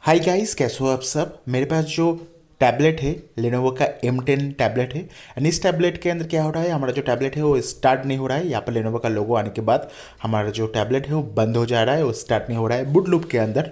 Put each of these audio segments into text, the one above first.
Hi guys, कैसे हो आप सब। मेरे पास जो टैबलेट है लेनोवो का M10 टैबलेट है। एंड इस टैबलेट के अंदर क्या हो रहा है, हमारा जो टैबलेट है वो स्टार्ट नहीं हो रहा है। यहाँ पर लेनोवो का लोगो आने के बाद हमारा जो टैबलेट है वो बंद हो जा रहा है, वो स्टार्ट नहीं हो रहा है, बूट लूप के अंदर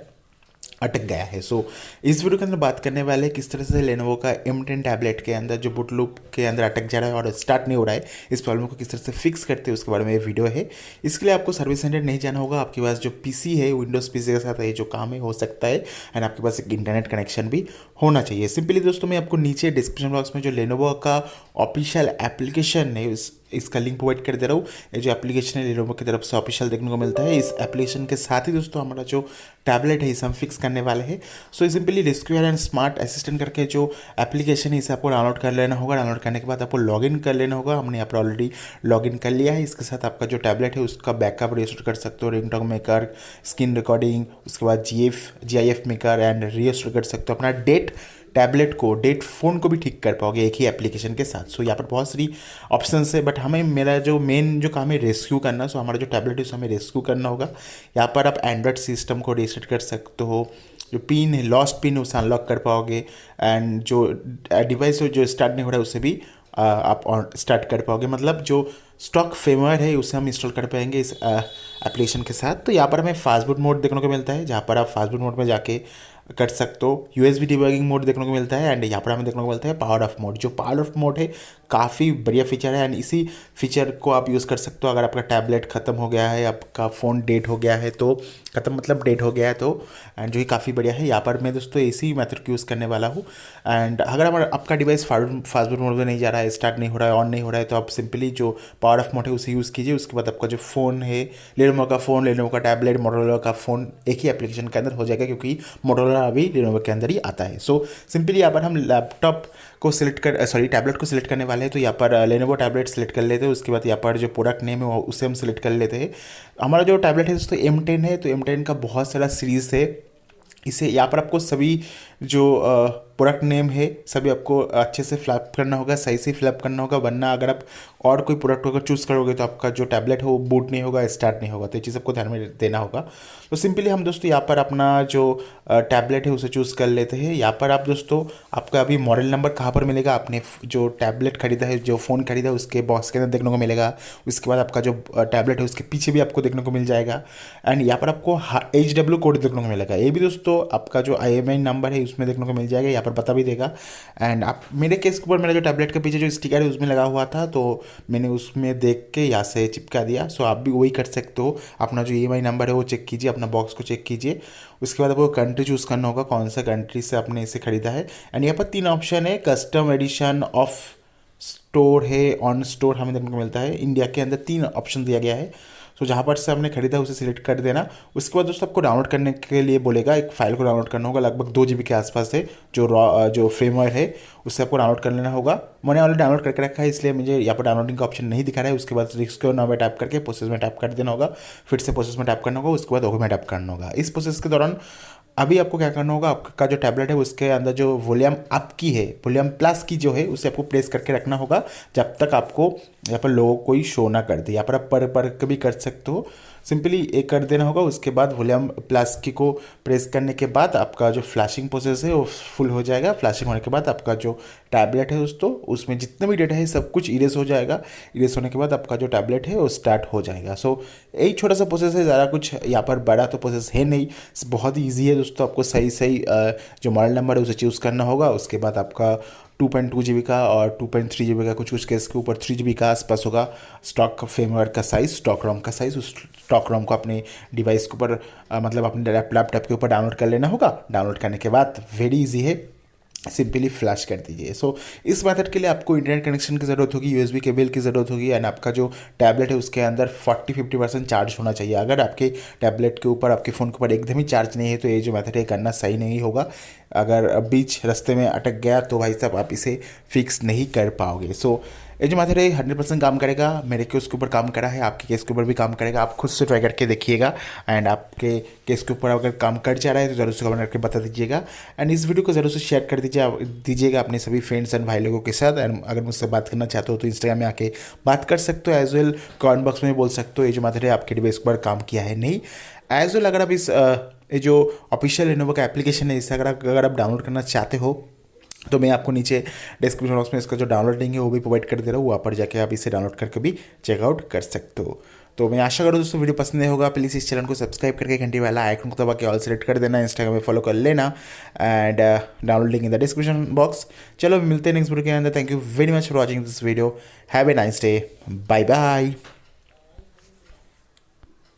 अटक गया है। इस वीडियो के अंदर बात करने वाले हैं किस तरह से लेनोवो का M10 टैबलेट के अंदर जो बूट लूप के अंदर अटक जा रहा है और स्टार्ट नहीं हो रहा है, इस प्रॉब्लम को किस तरह से फिक्स करते हैं उसके बारे में ये वीडियो है। इसके लिए आपको सर्विस सेंटर नहीं जाना होगा। आपके पास जो पीसी है विंडोज़ पीसी के साथ ये जो काम है हो सकता है। एंड आपके पास एक इंटरनेट कनेक्शन भी होना चाहिए। सिंपली दोस्तों, मैं आपको नीचे डिस्क्रिप्शन बॉक्स में जो लेनोवो का ऑफिशियल एप्लीकेशन है इसका लिंक प्रोवाइड कर दे रहा हूँ। ये जो एप्लीकेशन है लेनोवो की तरफ से ऑफिशियल देखने को मिलता है। इस एप्लीकेशन के साथ ही दोस्तों हमारा जो टैबलेट है इसे हम फिक्स करने वाले हैं। सिंपली रिस्क्यूअर एंड स्मार्ट असिस्टेंट करके जो एप्लीकेशन है इसे आपको डाउनलोड कर लेना होगा। डाउनलोड करने के बाद आपको लॉगिन कर लेना होगा। हमने यहाँ पर ऑलरेडी लॉगिन कर लिया है। इसके साथ आपका जो टैबलेट है उसका बैकअप रजिस्टर कर सकते हो, रिंगटोन मेकर, स्क्रीन रिकॉर्डिंग, उसके बाद GIF मेकर एंड रजिस्टर कर सकते हो। अपना टैबलेट को डेट फ़ोन को भी ठीक कर पाओगे एक ही एप्लीकेशन के साथ। यहाँ पर बहुत सारी ऑप्शंस है, बट हमें मेरा जो मेन जो काम है रेस्क्यू करना। हमारा जो टैबलेट है उसे हमें रेस्क्यू करना होगा। यहाँ पर आप एंड्रॉयड सिस्टम को रीसेट कर सकते हो। जो पिन है, लॉस्ट पिन, उसे अनलॉक कर पाओगे। एंड जो डिवाइस जो स्टार्ट नहीं हो रहा है उसे भी आप स्टार्ट कर पाओगे। मतलब जो स्टॉक फर्मवेयर है उसे हम इंस्टॉल कर पाएंगे इस एप्लीकेशन के साथ। तो यहाँ पर हमें फास्ट बूट मोड देखने को मिलता है, जहाँ पर आप फास्ट बूट मोड में जाके कर सकते हो। USB डिबगिंग मोड देखने को मिलता है। एंड यहाँ पर हमें देखने को मिलता है पावर ऑफ मोड। जो पावर ऑफ मोड है काफ़ी बढ़िया फीचर है। एंड इसी फीचर को आप यूज़ कर सकते हो अगर आपका टैबलेट ख़त्म हो गया है, आपका फ़ोन डेट हो गया है तो ख़त्म मतलब डेट हो गया है तो। एंड जो कि काफ़ी बढ़िया है। यहाँ पर मैं दोस्तों इसी मेथड को यूज़ करने वाला हूँ। एंड अगर हमारा आपका डिवाइस फास्ट बूट मोड में नहीं जा रहा है, स्टार्ट नहीं हो रहा है, ऑन नहीं हो रहा है, तो आप सिंपली जो पावर ऑफ मोड है उसे यूज़ कीजिए। उसके बाद आपका जो फ़ोन है, लेनोवो का फ़ोन, लेनोवो का टैबलेट, मोटोरोला का फ़ोन एक ही एप्लीकेशन के अंदर हो जाएगा, क्योंकि मोटोरोला अभी लेनोवो के अंदर ही आता है। सिंपली यहाँ पर हम लैपटॉप को सिलेक्ट कर टैबलेट को सिलेक्ट करने वाले हैं। तो यहाँ पर लेनोवो टैबलेट सेलेक्ट कर लेते हैं। उसके बाद यहाँ पर जो प्रोडक्ट नेम है उसे हम सिलेक्ट कर लेते हैं। हमारा जो टैबलेट है दोस्तों M10 है, तो M10 का बहुत सारा सीरीज़ है। इसे यहाँ पर आपको सभी जो प्रोडक्ट नेम है सभी आपको अच्छे से फिलअप करना होगा, सही से फिलअप करना होगा, वरना अगर आप और कोई प्रोडक्ट अगर चूज़ करोगे तो आपका जो टैबलेट है वो बूट नहीं होगा, स्टार्ट नहीं होगा। तो ये चीज़ आपको ध्यान में देना होगा। तो सिंपली हम दोस्तों यहाँ पर अपना जो टैबलेट है उसे चूज़ कर लेते हैं। यहाँ पर आप दोस्तों आपका अभी मॉडल नंबर कहाँ पर मिलेगा, आपने जो टैबलेट खरीदा है, जो फ़ोन खरीदा है उसके बॉक्स के अंदर देखने को मिलेगा। उसके बाद आपका जो टैबलेट है उसके पीछे भी आपको देखने को मिल जाएगा। एंड यहाँ पर आपको HW कोड देखने को मिलेगा। ये भी दोस्तों आपका जो IMI नंबर है उसमें देखने को मिल जाएगा, यहाँ पर बता भी देगा। एंड आप मेरे केस के ऊपर मेरा जो टैबलेट के पीछे जो स्टिकर है उसमें लगा हुआ था, तो मैंने उसमें देख के यहाँ से चिपका दिया। आप भी वही कर सकते हो। अपना जो EMI नंबर है वो चेक कीजिए, अपना बॉक्स को चेक कीजिए। उसके बाद आपको कंट्री चूज़ करना होगा, कौन सा कंट्री से आपने इसे खरीदा है। एंड यहाँ पर 3 ऑप्शन है, कस्टम एडिशन, ऑफ स्टोर है, ऑन स्टोर हमें देखने को मिलता है। इंडिया के अंदर 3 ऑप्शन दिया गया है। जहाँ पर से हमने खरीदा उसे सिलेक्ट कर देना। उसके बाद दोस्तों आपको डाउनलोड करने के लिए बोलेगा, एक फाइल को डाउनलोड करना होगा, लगभग 2 GB के आसपास है। जो फ्रेमवर्क है उससे आपको डाउनलोड कर लेना होगा। मैंने ऑलरेडी डाउनलोड करके रखा है, इसलिए मुझे यहाँ पर डाउनलोडिंग का ऑप्शन नहीं दिखा रहा है। उसके बाद रिस्क नाउ में टैप करके प्रोसेस में टैप कर देना होगा, फिर से प्रोसेस में टैप करना होगा, उसके बाद ओके में टैप करना होगा। इस प्रोसेस के दौरान अभी आपको क्या करना होगा, आपका जो टैबलेट है उसके अंदर जो वॉल्यूम अप की है, वॉल्यूम प्लस की जो है उसे आपको प्रेस करके रखना होगा जब तक आपको यहाँ पर लोगो कोई शो ना कर दे। यहाँ पर आप पर भी कर सकते हो, सिंपली एक कर देना होगा। उसके बाद वॉल्यूम प्लस की को प्रेस करने के बाद आपका जो फ्लैशिंग प्रोसेस है वो फुल हो जाएगा। फ्लैशिंग होने के बाद आपका जो टैबलेट है दोस्तों उसमें जितने भी डेटा है सब कुछ इरेज हो जाएगा। इरेज होने के बाद आपका जो टैबलेट है वो स्टार्ट हो जाएगा। यही छोटा सा प्रोसेस है, ज़्यादा कुछ यहाँ पर बड़ा तो प्रोसेस है नहीं, बहुत ही ईजी है दोस्तों। आपको सही जो मॉडल नंबर है उसे चूज़ करना होगा। उसके बाद आपका 2.2 GB का और 2.3 GB का, कुछ केस के ऊपर 3 GB का आसपास होगा स्टॉक फर्मवेयर का साइज़, स्टॉक रोम का साइज़। उस स्टॉक रोम को अपने डिवाइस के ऊपर मतलब अपने लैपटॉप के ऊपर डाउनलोड कर लेना होगा। डाउनलोड करने के बाद वेरी इजी है, सिंपली फ्लैश कर दीजिए। इस मेथड के लिए आपको इंटरनेट कनेक्शन की ज़रूरत होगी, USB केबल की ज़रूरत होगी। एंड आपका जो टैबलेट है उसके अंदर 40-50% चार्ज होना चाहिए। अगर आपके टैबलेट के ऊपर, आपके फ़ोन के ऊपर एकदम ही चार्ज नहीं है तो ये जो मेथड है करना सही नहीं होगा। अगर बीच रास्ते में अटक गया तो भाई साहब आप इसे फिक्स नहीं कर पाओगे। ये जो मेथड है 100% काम करेगा, मेरे केस के ऊपर काम करा है, आपके केस के ऊपर भी काम करेगा। आप खुद से ट्राई करके देखिएगा एंड आपके केस के ऊपर अगर काम कर जा रहा है तो ज़रूर से कमेंट करके बता दीजिएगा। एंड इस वीडियो को ज़रूर से शेयर कर दीजिएगा अपने सभी फ्रेंड्स एंड भाई लोगों के साथ। एंड अगर मुझसे बात करना चाहते हो तो इंस्टाग्राम में आके बात कर सकते हो, एज वेल कमेंट बॉक्स में बोल सकते हो ये जो मेथड है आपके डिवाइस पर काम किया है नहीं। एज वेल अगर आप इस ये जो ऑफिशियल लेनोवो का एप्लीकेशन है इसे अगर आप डाउनलोड करना चाहते हो तो मैं आपको नीचे डिस्क्रिप्शन बॉक्स में इसका जो डाउनलोड लिंक है वो भी प्रोवाइड कर दे रहा हूँ, वहाँ पर जाके आप इसे डाउनलोड करके भी चेकआउट कर सकते हो। तो मैं आशा करूँ दोस्तों वीडियो पसंद होगा। प्लीज़ इस चैनल को सब्सक्राइब करके घंटी वाला आइकन को दबा के ऑल सेलेक्ट कर देना, इंस्टाग्राम में फॉलो कर लेना and download link in the description box. चलो मिलते हैं नेक्स्ट वीडियो के अंदर। Thank you very much for watching this video. Have a nice day, bye bye.